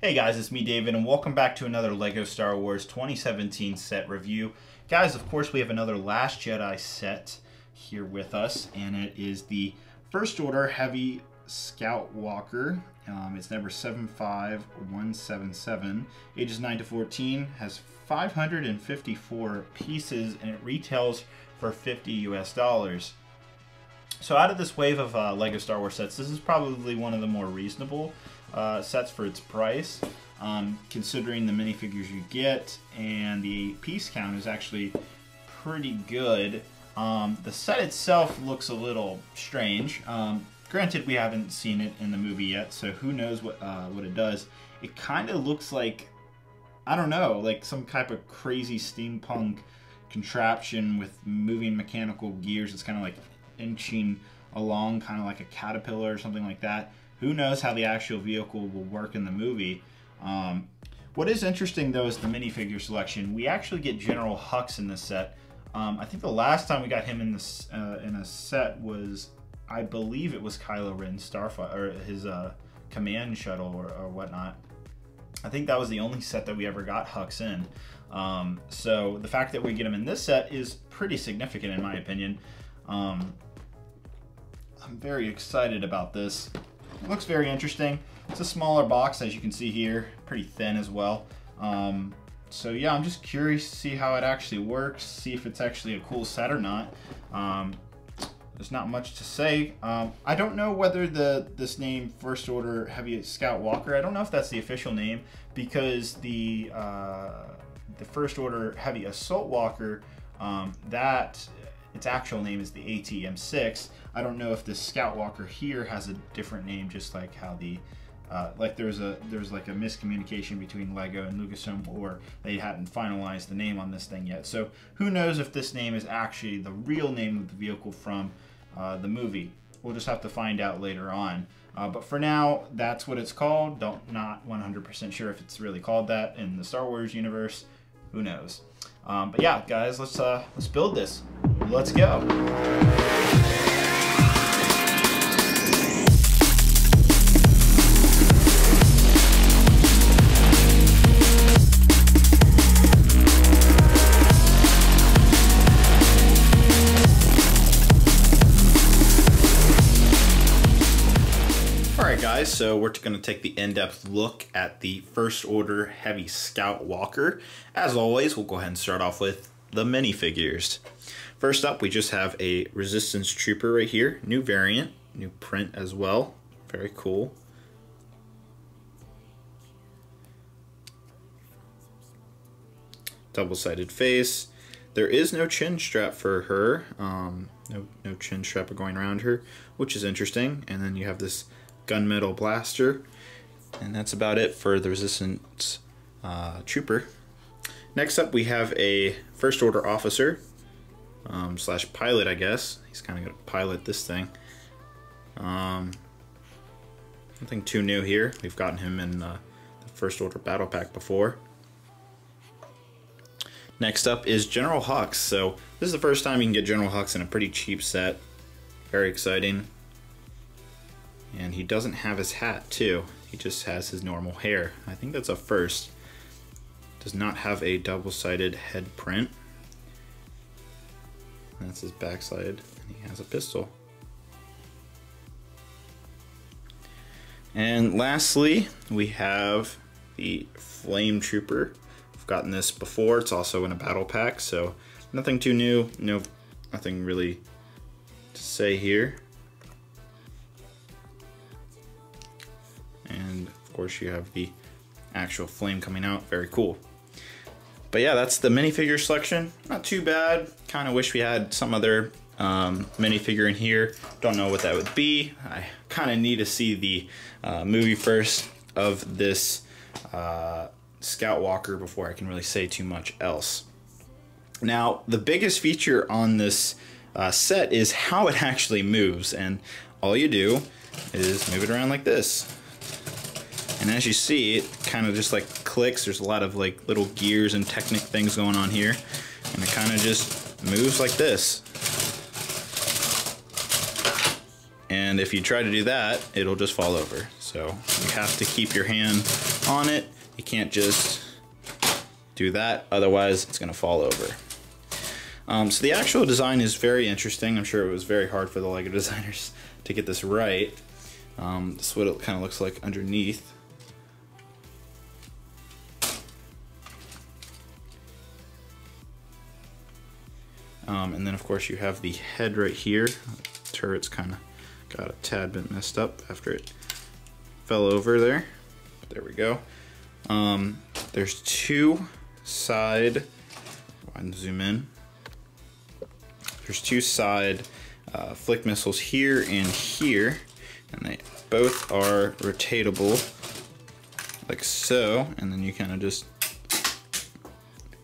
Hey guys, it's me David and welcome back to another LEGO Star Wars 2017 set review. Guys, of course we have another Last Jedi set here with us, and it is the First Order Heavy Scout Walker. It's number 75177, ages 9 to 14, has 554 pieces, and it retails for $50 US. So out of this wave of LEGO Star Wars sets, this is probably one of the more reasonable sets for its price, considering the minifigures you get, and the piece count is actually pretty good. The set itself looks a little strange. Granted, we haven't seen it in the movie yet, so who knows what it does. It kind of looks like, I don't know, like some type of crazy steampunk contraption with moving mechanical gears. It's kind of like inching along, kind of like a caterpillar or something like that. Who knows how the actual vehicle will work in the movie. What is interesting though is the minifigure selection. We actually get General Hux in this set. I think the last time we got him in this in a set was, I believe it was Kylo Ren's Starfighter, or his command shuttle or whatnot. I think that was the only set that we ever got Hux in. So the fact that we get him in this set is pretty significant in my opinion. I'm very excited about this. It looks very interesting. It's a smaller box, as you can see here, pretty thin as well. So yeah, I'm just curious to see how it actually works, see if it's actually a cool set or not. There's not much to say. I don't know whether this name First Order Heavy Scout Walker, I don't know if that's the official name, because the First Order Heavy Assault Walker, its actual name is the ATM-6. I don't know if the Scout Walker here has a different name, just like how the like there's like a miscommunication between LEGO and Lucasfilm, or they hadn't finalized the name on this thing yet. So who knows if this name is actually the real name of the vehicle from the movie. We'll just have to find out later on. But for now, that's what it's called. Not 100% sure if it's really called that in the Star Wars universe. Who knows? But yeah, guys, let's build this. Let's go. Guys, so we're going to take the in-depth look at the First Order Heavy Scout Walker. As always, we'll go ahead and start off with the minifigures. First up, we just have a Resistance Trooper right here, new variant, new print as well, very cool. Double-sided face. There is no chin strap for her, no chin strap going around her, which is interesting. And then you have this gunmetal blaster, and that's about it for the Resistance Trooper. Next up, we have a First Order officer slash pilot, I guess. He's kind of gonna pilot this thing. Nothing too new here. We've gotten him in the First Order Battle Pack before. Next up is General Hux. So this is the first time you can get General Hux in a pretty cheap set. Very exciting. And he doesn't have his hat too. He just has his normal hair. I think that's a first. Does not have a double-sided head print. That's his backside, and he has a pistol. And lastly, we have the Flame Trooper. We've gotten this before. It's also in a battle pack, so nothing too new. Nothing really to say here. And of course you have the actual flame coming out, very cool. But yeah, that's the minifigure selection. Not too bad. Kind of wish we had some other minifigure in here. Don't know what that would be. I kind of need to see the movie first of this Scout Walker before I can really say too much else. Now, the biggest feature on this set is how it actually moves, and all you do is move it around like this. And as you see, it kind of just like clicks. There's a lot of like little gears and Technic things going on here. And it kind of just moves like this. And if you try to do that, it'll just fall over. So So you have to keep your hand on it. You can't just do that, otherwise it's gonna fall over. So the actual design is very interesting. I'm sure it was very hard for the LEGO designers to get this right. This is what it kind of looks like underneath. And then of course you have the head right here. The turret's kind of got a tad bit messed up after it fell over there. There we go. There's two side, go ahead and zoom in. There's two side flick missiles here and here, and they both are rotatable like so, and then you kind of just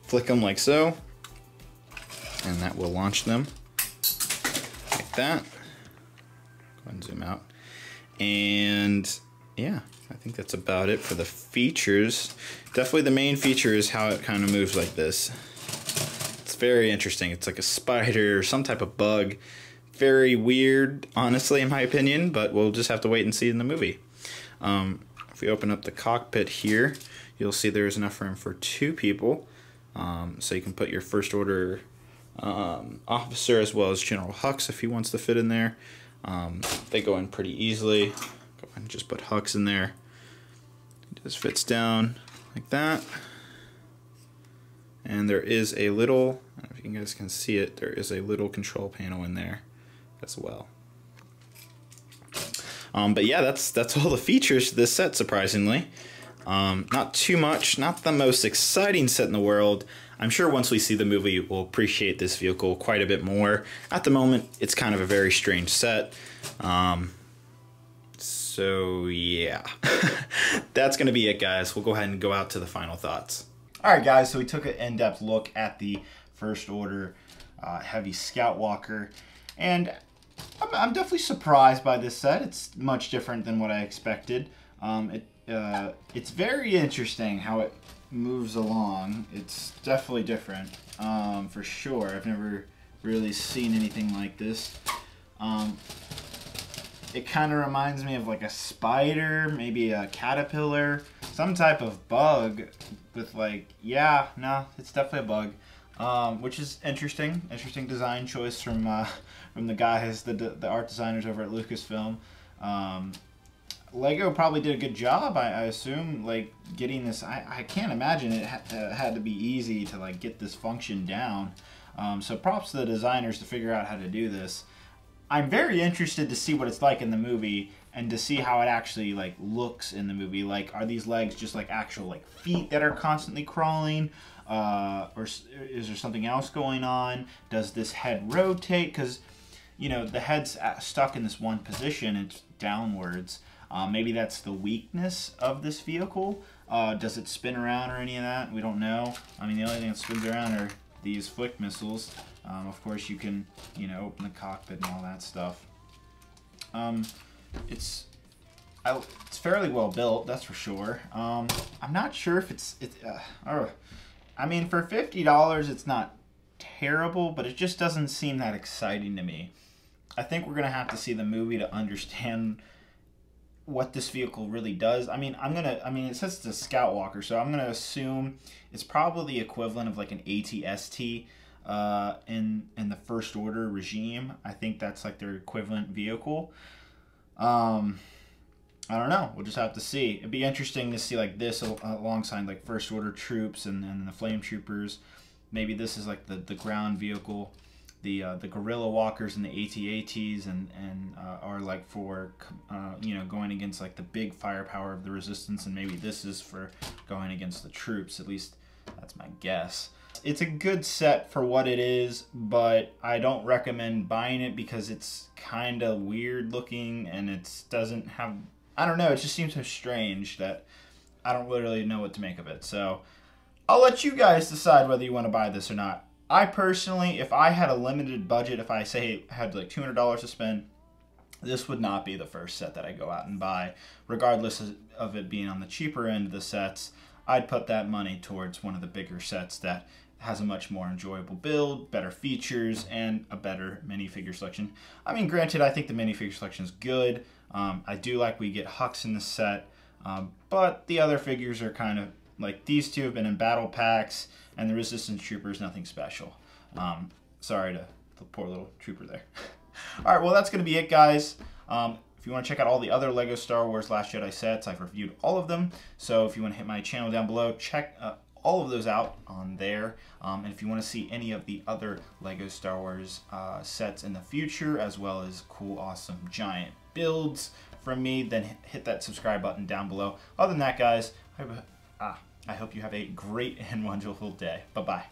flick them like so, and that will launch them like that. Go ahead and zoom out. And yeah, I think that's about it for the features. Definitely the main feature is how it kind of moves like this. It's very interesting. It's like a spider or some type of bug. Very weird, honestly, in my opinion, but we'll just have to wait and see in the movie. If we open up the cockpit here, you'll see there's enough room for 2 people. So you can put your First Order officer as well as General Hux if he wants to fit in there. They go in pretty easily. Go ahead and just put Hux in there. It just fits down like that. And there is a little, I don't know if you guys can see it, there is a little control panel in there as well. But yeah, that's all the features to this set, surprisingly. Not too much, not the most exciting set in the world. I'm sure once we see the movie, we'll appreciate this vehicle quite a bit more. At the moment, it's kind of a very strange set. So yeah, that's gonna be it, guys. We'll go ahead and go out to the final thoughts. All right, guys, so we took an in-depth look at the First Order Heavy Scout Walker, and I'm definitely surprised by this set. It's much different than what I expected. It's very interesting how it moves along. It's definitely different, for sure. I've never really seen anything like this. It kind of reminds me of like a spider, maybe a caterpillar, some type of bug with like, yeah, no, it's definitely a bug, which is interesting. Interesting design choice from the guys, the art designers over at Lucasfilm. Lego probably did a good job, I assume, like getting this. I can't imagine it had to be easy to like get this function down. So props to the designers to figure out how to do this. I'm very interested to see what it's like in the movie and to see how it actually like looks in the movie. Like, are these legs just like actual like feet that are constantly crawling, or is there something else going on? Does this head rotate? Because you know the head's stuck in this one position. It's downwards. Maybe that's the weakness of this vehicle. Does it spin around or any of that? We don't know. I mean, the only thing that spins around are these flick missiles. Of course, you can, you know, open the cockpit and all that stuff. It's fairly well built, that's for sure. I'm not sure if I mean, for $50, it's not terrible, but it just doesn't seem that exciting to me. I think we're gonna have to see the movie to understand what this vehicle really does. I mean, it says it's a Scout Walker, so I'm gonna assume it's probably the equivalent of like an AT-ST in the First Order regime. I think that's like their equivalent vehicle. I don't know. We'll just have to see. It'd be interesting to see like this alongside like First Order troops and the Flame Troopers. Maybe this is like the ground vehicle. The Guerrilla Walkers and the AT-ATs and are like for you know, going against like the big firepower of the Resistance, and maybe this is for going against the troops. At least that's my guess. It's a good set for what it is, but I don't recommend buying it because it's kind of weird looking and it doesn't have, I don't know, it just seems so strange that I don't really know what to make of it. So I'll let you guys decide whether you want to buy this or not. I personally, if I had a limited budget, if I say had like $200 to spend, this would not be the first set that I go out and buy. Regardless of it being on the cheaper end of the sets, I'd put that money towards one of the bigger sets that has a much more enjoyable build, better features, and a better minifigure selection. I mean, granted, I think the minifigure selection is good, I do like we get Hux in the set, but the other figures are kind of like these two have been in battle packs, and the Resistance Trooper is nothing special. Sorry to the poor little trooper there. All right, well, that's going to be it, guys. If you want to check out all the other LEGO Star Wars Last Jedi sets, I've reviewed all of them. So if you want to hit my channel down below, check all of those out on there. And if you want to see any of the other LEGO Star Wars sets in the future, as well as cool, awesome, giant builds from me, then hit that subscribe button down below. Other than that, guys, I hope you have a great and wonderful day. Bye-bye.